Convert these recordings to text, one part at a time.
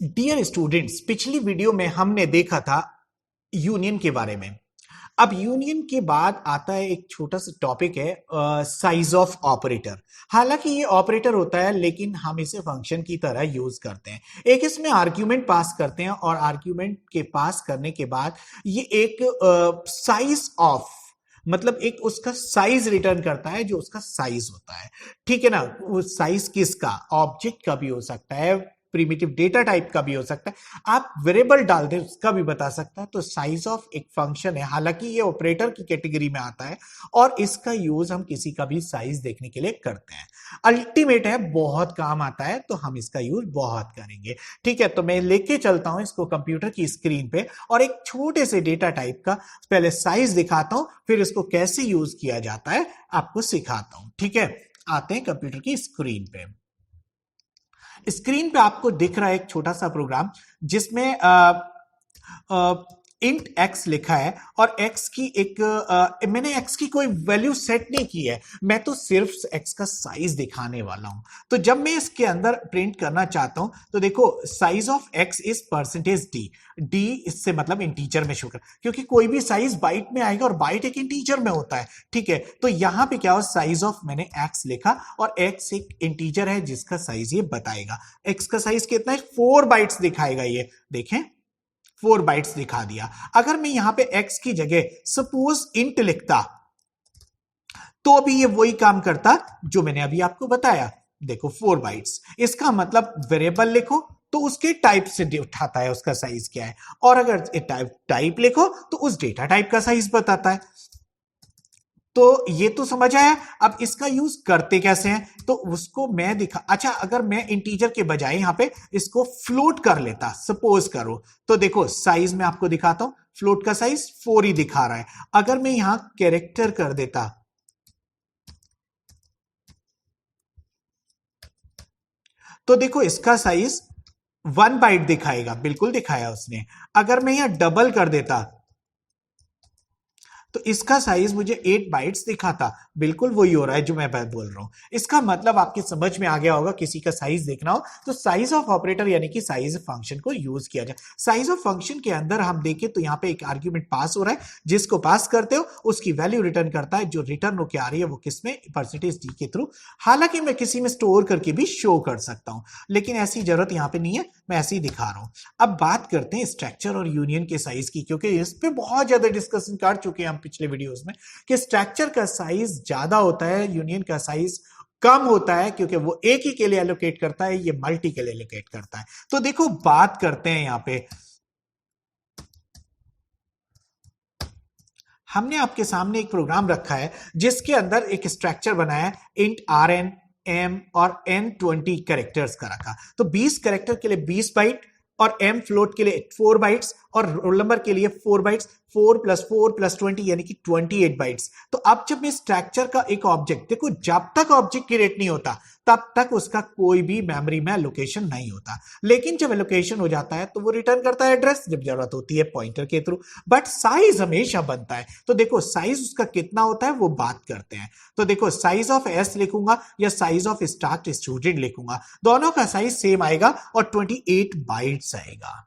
Dear students, पिछली video में हमने देखा था यूनियन के बारे में। अब यूनियन के बाद आता है एक छोटा सा टॉपिक है साइज ऑफ ऑपरेटर। हालांकि ये ऑपरेटर होता है लेकिन हम इसे फंक्शन की तरह यूज करते हैं। एक इसमें आर्ग्यूमेंट पास करते हैं और आर्ग्यूमेंट के पास करने के बाद ये एक साइज ऑफ मतलब एक उसका साइज रिटर्न करता है जो उसका साइज होता है। ठीक है ना। वो साइज किसका, ऑब्जेक्ट का भी हो सकता है, प्रिमिटिव डेटा टाइप का भी हो सकता है, आप वेरिएबल डाल दें उसका भी बता सकता है। तो साइज ऑफ एक फंक्शन है, हालांकि ये ऑपरेटर की कैटेगरी में आता है और इसका यूज हम किसी का भी साइज देखने के लिए करते हैं। अल्टीमेट है, बहुत काम आता है तो हम इसका यूज बहुत करेंगे। ठीक है, तो मैं लेके चलता हूं इसको कंप्यूटर की स्क्रीन पे और एक छोटे से डेटा टाइप का पहले साइज दिखाता हूं, फिर इसको कैसे यूज किया जाता है आपको सिखाता हूं। ठीक है, आते हैं कंप्यूटर की स्क्रीन पे। स्क्रीन पे आपको दिख रहा है एक छोटा सा प्रोग्राम जिसमें इंट एक्स लिखा है और एक्स की एक मैंने एक्स की कोई वैल्यू सेट नहीं की है, मैं तो सिर्फ एक्स का साइज दिखाने वाला हूं। तो जब मैं इसके अंदर प्रिंट करना चाहता हूं तो देखो size of x is percentage D. D इससे मतलब इंटीजर में शो कर, क्योंकि कोई भी साइज बाइट में आएगा और बाइट एक इंटीजर में होता है। ठीक है, तो यहां पे क्या हो, साइज ऑफ मैंने एक्स लिखा और एक्स एक इंटीजर है जिसका साइज ये बताएगा। एक्स का साइज कितना है, 4 बाइट्स दिखाएगा। ये देखें 4 बाइट्स दिखा दिया। अगर मैं यहां पे x की जगह सपोज इंट लिखता तो भी ये वही काम करता जो मैंने अभी आपको बताया। देखो 4 बाइट्स, इसका मतलब वेरिएबल लिखो तो उसके टाइप से उठाता है उसका साइज क्या है, और अगर टाइप लिखो तो उस डेटा टाइप का साइज बताता है। तो ये तो समझ आया। अब इसका यूज करते कैसे हैं तो उसको मैं दिखा। अच्छा, अगर मैं इंटीजर के बजाय यहां पे इसको फ्लोट कर लेता सपोज करो, तो देखो साइज में आपको दिखाता हूं, फ्लोट का साइज 4 ही दिखा रहा है। अगर मैं यहां कैरेक्टर कर देता तो देखो इसका साइज 1 बाइट दिखाएगा, बिल्कुल दिखाया उसने। अगर मैं यहां डबल कर देता तो इसका साइज मुझे 8 बाइट्स दिखाता, बिल्कुल वही हो रहा है जो मैं बोल रहा हूं। इसका मतलब आपकी समझ में आ गया होगा, किसी का साइज देखना हो तो साइज ऑफ ऑपरेटर यानी कि साइज फंक्शन को यूज किया जाए। साइज ऑफ फंक्शन के अंदर हम देखें तो यहां पे एक आर्ग्यूमेंट पास हो रहा है, जिसको पास करते हो उसकी वैल्यू रिटर्न करता है, जो रिटर्न होकर आ रही है वो किसमें, परसेंटेज डी के थ्रू। हालांकि मैं किसी में स्टोर करके भी शो कर सकता हूं, लेकिन ऐसी जरूरत यहां पे नहीं है, मैं ऐसे ही दिखा रहा हूं। अब बात करते हैं स्ट्रक्चर और यूनियन के साइज की, क्योंकि इस पे बहुत ज्यादा डिस्कशन कर चुके हैं हम पिछले वीडियोस में कि स्ट्रक्चर का साइज ज्यादा होता है, यूनियन का साइज कम होता है, क्योंकि वो एक ही के लिए एलोकेट करता है, ये मल्टी के लिए एलोकेट करता है। तो देखो बात करते हैं यहां पे, हमने आपके सामने एक प्रोग्राम रखा है जिसके अंदर एक स्ट्रक्चर बनाया है, इंट आर एन एम और एन 20 कैरेक्टर्स का रखा। तो 20 कैरेक्टर के लिए 20 बाइट और एम फ्लोट के लिए 4 बाइट्स और रोल नंबर के लिए 4 बाइट्स, 4 + 4 + 20 यानी कि 28 बाइट्स। तो अब जब मैं स्ट्रक्चर का एक ऑब्जेक्ट, देखो जब तक ऑब्जेक्ट क्रिएट नहीं होता तब तक उसका कोई भी मेमोरी में एलोकेशन नहीं होता, लेकिन जब एलोकेशन हो जाता है तो वो रिटर्न करता है एड्रेस, जब जरूरत होती है पॉइंटर के थ्रू, बट साइज हमेशा बनता है। तो देखो साइज उसका कितना होता है वो बात करते हैं। तो देखो साइज ऑफ एस लिखूंगा या साइज ऑफ स्टार्ट स्टूडेंट लिखूंगा, दोनों का साइज सेम आएगा और 28 बाइट्स आएगा।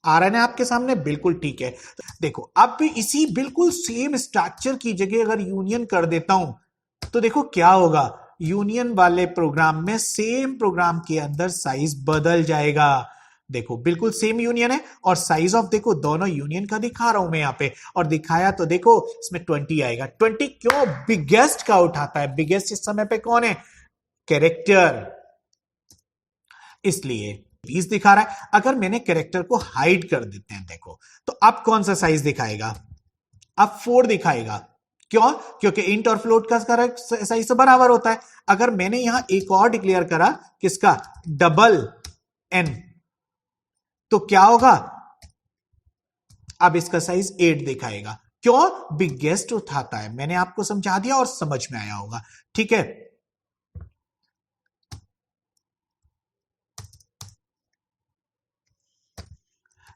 आ रहा है आपके सामने, बिल्कुल ठीक है। देखो अब भी इसी बिल्कुल सेम स्ट्रक्चर की जगह अगर यूनियन कर देता हूं तो देखो क्या होगा, यूनियन वाले प्रोग्राम में सेम प्रोग्राम के अंदर साइज बदल जाएगा। देखो बिल्कुल सेम यूनियन है और साइज ऑफ देखो दोनों यूनियन का दिखा रहा हूं मैं यहां पे, और दिखाया तो देखो इसमें 20 आएगा। 20 क्यों, बिगेस्ट का उठाता है, बिगेस्ट इस समय पे कौन है, कैरेक्टर, इसलिए 20 दिखा रहा है। अगर मैंने कैरेक्टर को हाइड कर देते हैं देखो, तो अब कौन सा साइज दिखाएगा, अब 4 दिखाएगा। क्यों, क्योंकि इंट और फ्लोट का साइज से बराबर होता है। अगर मैंने यहां एक और डिक्लेयर करा किसका, डबल एन, तो क्या होगा, अब इसका साइज 8 दिखाएगा। क्यों, बिगेस्ट उठाता है। मैंने आपको समझा दिया और समझ में आया होगा। ठीक है,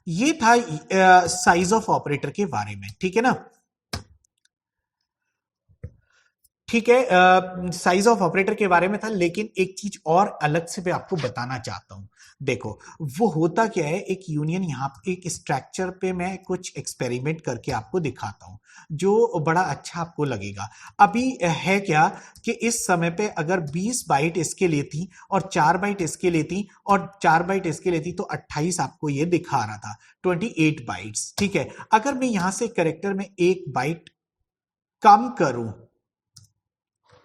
ये था साइज ऑफ ऑपरेटर के बारे में। ठीक है ना। ठीक है, साइज ऑफ ऑपरेटर के बारे में था, लेकिन एक चीज और अलग से मैं आपको बताना चाहता हूं। देखो, वो होता क्या है, एक यूनियन यहां एक स्ट्रक्चर पे मैं कुछ एक्सपेरिमेंट करके आपको दिखाता हूं जो बड़ा अच्छा आपको लगेगा। अभी है क्या कि इस समय पे अगर 20 बाइट इसके लिए थी और 4 बाइट इसके लिए थी और 4 बाइट इसके लिए थी, तो 28 आपको ये दिखा रहा था, 28 बाइट्स। ठीक है, अगर मैं यहां से कैरेक्टर में एक बाइट कम करूं,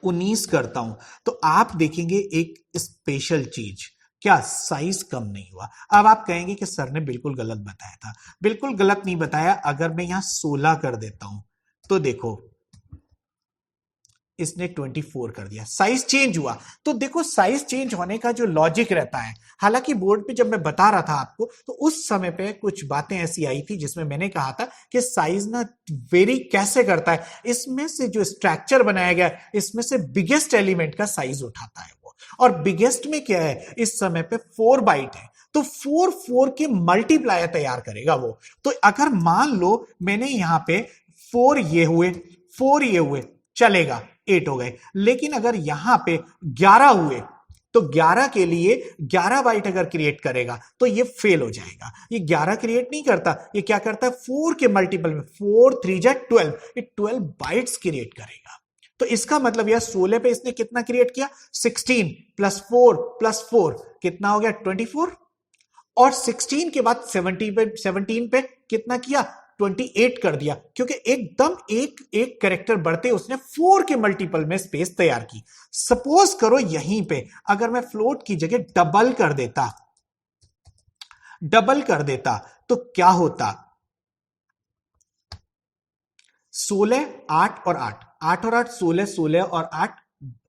19 करता हूं, तो आप देखेंगे एक स्पेशल चीज, क्या साइज कम नहीं हुआ। अब आप कहेंगे कि सर ने बिल्कुल गलत बताया था। बिल्कुल गलत नहीं बताया। अगर मैं यहां 16 कर देता हूं तो देखो इसने 24 कर दिया, साइज चेंज हुआ। तो देखो, साइज चेंज होने का जो लॉजिक रहता है, हालांकि बोर्ड पे जब मैं बता रहा था आपको, तो उस समय पे कुछ बातें ऐसी आई थी जिसमें मैंने कहा था कि साइज ना वेरी कैसे करता है, इसमें से जो स्ट्रक्चर बनाया गया इसमें से बिगेस्ट एलिमेंट का साइज उठाता है वो। और बिगेस्ट में क्या है, इस समय पे 4 बाइट है, तो 4 के मल्टीप्लायर तैयार करेगा वो। तो अगर मान लो मैंने यहां पे 4 ये हुए, 4 ये हुए, चलेगा, 8 हो गए। लेकिन अगर यहां पे 11 हुए, तो 11 के लिए 11 बाइट अगर क्रिएट करेगा तो ये फेल हो जाएगा। ये 11 क्रिएट नहीं करता, ये क्या करता है, 4 के मल्टीपल में, 4 3 जा 12, ये 12 बाइट्स क्रिएट करेगा। तो इसका मतलब यह 16 पे इसने कितना क्रिएट किया, 16 प्लस 4 कितना हो गया, 24। और 16 के बाद 17 पे कितना किया, 28 कर दिया, क्योंकि एकदम एक एक कैरेक्टर बढ़ते उसने 4 के मल्टीपल में स्पेस तैयार की। सपोज करो यहीं पे अगर मैं फ्लोट की जगह डबल कर देता तो क्या होता, 16 8 और 8, 8 और 8 16, 16 और 8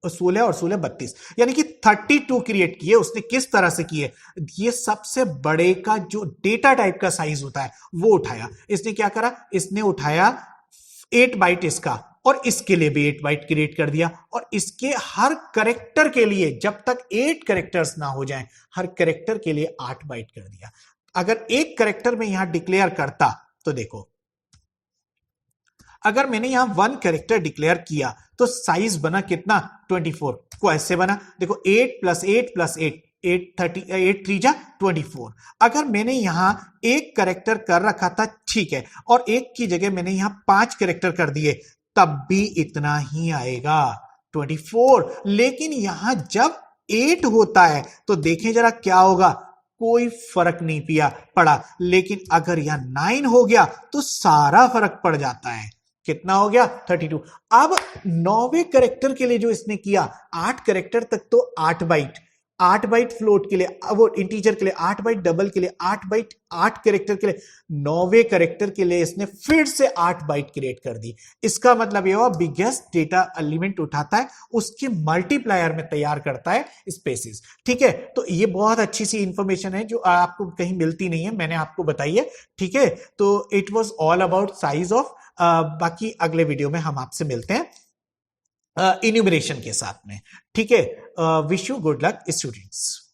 16 और 16 32, यानी कि 32 क्रिएट किए उसने। किस तरह से किए, ये सबसे बड़े का जो डेटा टाइप का साइज होता है वो उठाया इसने। क्या करा, इसने उठाया 8 बाइट इसका, और इसके लिए भी 8 बाइट क्रिएट कर दिया, और इसके हर करेक्टर के लिए, जब तक 8 करेक्टर्स ना हो जाएं, हर करेक्टर के लिए 8 बाइट कर दिया। अगर एक करेक्टर में यहां डिक्लेयर करता, तो देखो अगर मैंने यहां 1 कैरेक्टर डिक्लेयर किया तो साइज बना कितना, 24। को ऐसे बना, देखो 8 प्लस 8 प्लस 8, 8 3 जा 24। अगर मैंने यहां एक कैरेक्टर कर रखा था, ठीक है, और एक की जगह मैंने यहां 5 कैरेक्टर कर दिए, तब भी इतना ही आएगा, 24। लेकिन यहां जब 8 होता है तो देखें जरा क्या होगा, कोई फर्क नहीं पड़ा। लेकिन अगर यहां 9 हो गया तो सारा फर्क पड़ जाता है। कितना हो गया, 32। अब 9वें करेक्टर के लिए जो इसने किया, 8 करेक्टर तक तो 8 बाइट, 8 बाइट फ्लोट के लिए, वो इंटीजर के लिए 8 बाइट, डबल के लिए 8 बाइट, 8 करेक्टर के लिए, 9वें करेक्टर के लिए इसने फिर से 8 बाइट क्रिएट कर दी। इसका मतलब यह हुआ बिगेस्ट डेटा एलिमेंट उठाता है, उसके मल्टीप्लायर में तैयार करता है स्पेसिस। ठीक है, तो ये बहुत अच्छी सी इंफॉर्मेशन है जो आपको कहीं मिलती नहीं है, मैंने आपको बताई है। ठीक है, तो it was all about size of. बाकी अगले वीडियो में हम आपसे मिलते हैं इन्यूमरेशन के साथ में। ठीक है, wish you good luck students.